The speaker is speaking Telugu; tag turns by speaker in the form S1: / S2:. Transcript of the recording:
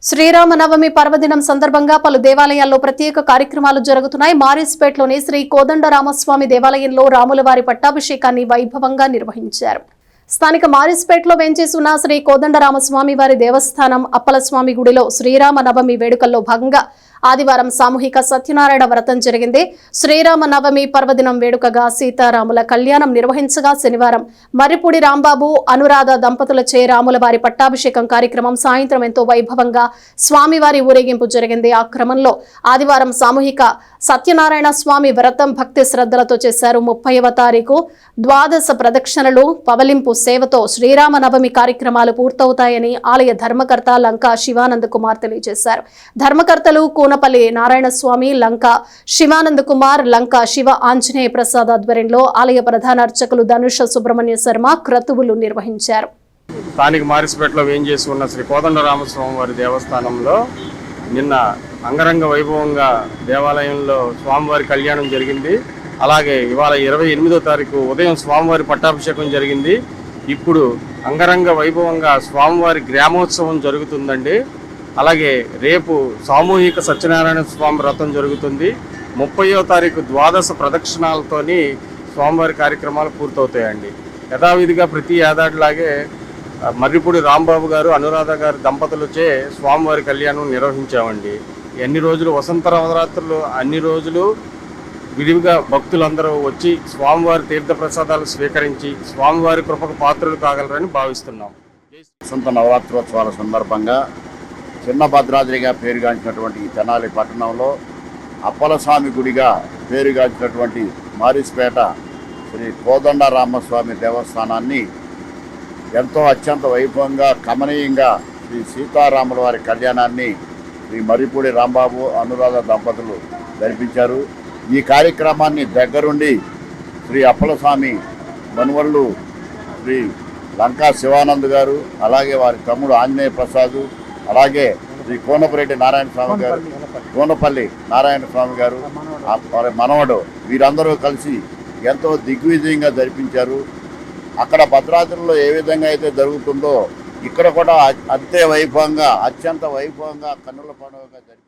S1: శ్రీరామనవమి పర్వదినం సందర్భంగా పలు దేవాలయాల్లో ప్రత్యేక కార్యక్రమాలు జరుగుతున్నాయి. మారిస్పేటలోని శ్రీ కోదండరామస్వామి దేవాలయంలో రాములవారి పట్టాభిషేకాన్ని వైభవంగా నిర్వహించారు. స్థానిక మారిస్పేటలో వేంచేసి ఉన్న శ్రీ కోదండరామస్వామి వారి దేవస్థానం అప్పలస్వామి గుడిలో శ్రీరామనవమి వేడుకల్లో భాగంగా ఆదివారం సామూహిక సత్యనారాయణ వ్రతం జరిగింది. శ్రీరామనవమి పర్వదినం వేడుకగా సీతారాముల కళ్యాణం నిర్వహించగా శనివారం మర్రిపూడి రాంబాబు అనురాధ దంపతులచే రాములవారి పట్టాభిషేకం కార్యక్రమం సాయంత్రం ఎంతో వైభవంగా స్వామివారి ఊరేగింపు జరిగింది. ఆ క్రమంలో ఆదివారం సామూహిక సత్యనారాయణ స్వామి వ్రతం భక్తి శ్రద్ధలతో చేశారు. 30వ తారీఖు ద్వాదశ ప్రదక్షిణలు పవలింపు సేవతో శ్రీరామనవమి కార్యక్రమాలు పూర్తవుతాయని ఆలయ ధర్మకర్త లంకా శివానంద కుమార్ తెలియజేశారు. ధర్మకర్తలు కోనపల్లి నారాయణస్వామి, లంకా శివానంద కుమార్, లంకా శివ ఆంజనేయ ప్రసాద్ ఆధ్వర్యంలో ఆలయ ప్రధాన అర్చకులు ధనుష సుబ్రహ్మణ్య శర్మ క్రతువులు నిర్వహించారు.
S2: స్థానిక మారిస్పేటలో వేంచేసి ఉన్న శ్రీ కోదండరామస్వామి వారి దేవస్థానంలో నిన్న అంగరంగ వైభవంగా దేవాలయంలో స్వామివారి కళ్యాణం జరిగింది. అలాగే ఇవాళ 28వ తారీఖు ఉదయం స్వామివారి పట్టాభిషేకం జరిగింది. ఇప్పుడు అంగరంగ వైభవంగా స్వామివారి గ్రామోత్సవం జరుగుతుందండి. అలాగే రేపు సామూహిక సత్యనారాయణ స్వామి వ్రతం జరుగుతుంది. 30వ తారీఖు ద్వాదశ ప్రదక్షిణాలతోని స్వామివారి కార్యక్రమాలు పూర్తవుతాయండి. యథావిధిగా ప్రతి ఏడాదిలాగే మర్రిపూడి రాంబాబు గారు అనురాధ గారు దంపతులచే స్వామివారి కళ్యాణం నిర్వహించామండి. ఎన్ని రోజులు వసంత నవరాత్రులు అన్ని రోజులు విడివిగా భక్తులందరూ వచ్చి స్వామివారి తీర్థప్రసాదాలు స్వీకరించి స్వామివారి కృపకు పాత్రలు కాగలరని భావిస్తున్నాం.
S3: వసంత నవరాత్రోత్సవాల సందర్భంగా చిన్న భద్రాద్రిగా పేరుగాంచినటువంటి ఈ తెనాలి పట్టణంలో అప్పలస్వామి గుడిగా పేరుగాంచినటువంటి మారిస్పేట శ్రీ కోదండరామస్వామి దేవస్థానాన్ని ఎంతో అత్యంత వైభవంగా కమనీయంగా శ్రీ సీతారాముల వారి కళ్యాణాన్ని శ్రీ మర్రిపూడి రాంబాబు అనురాధ దంపతులు జరిపించారు. ఈ కార్యక్రమాన్ని దగ్గరుండి శ్రీ అప్పలస్వామి మనువళ్ళు శ్రీ లంకా శివానంద్ గారు, అలాగే వారి తమ్ముడు ఆంజనేయ ప్రసాద్, అలాగే శ్రీ కోనపల్లి నారాయణ స్వామి గారు వారి మనవడు వీరందరూ కలిసి ఎంతో దిగ్విజయంగా జరిపించారు. అక్కడ భద్రాద్రిలో ఏ విధంగా అయితే జరుగుతుందో ఇక్కడ కూడా అంతే వైభవంగా అత్యంత వైభవంగా కన్నుల పండుగగా జరిపి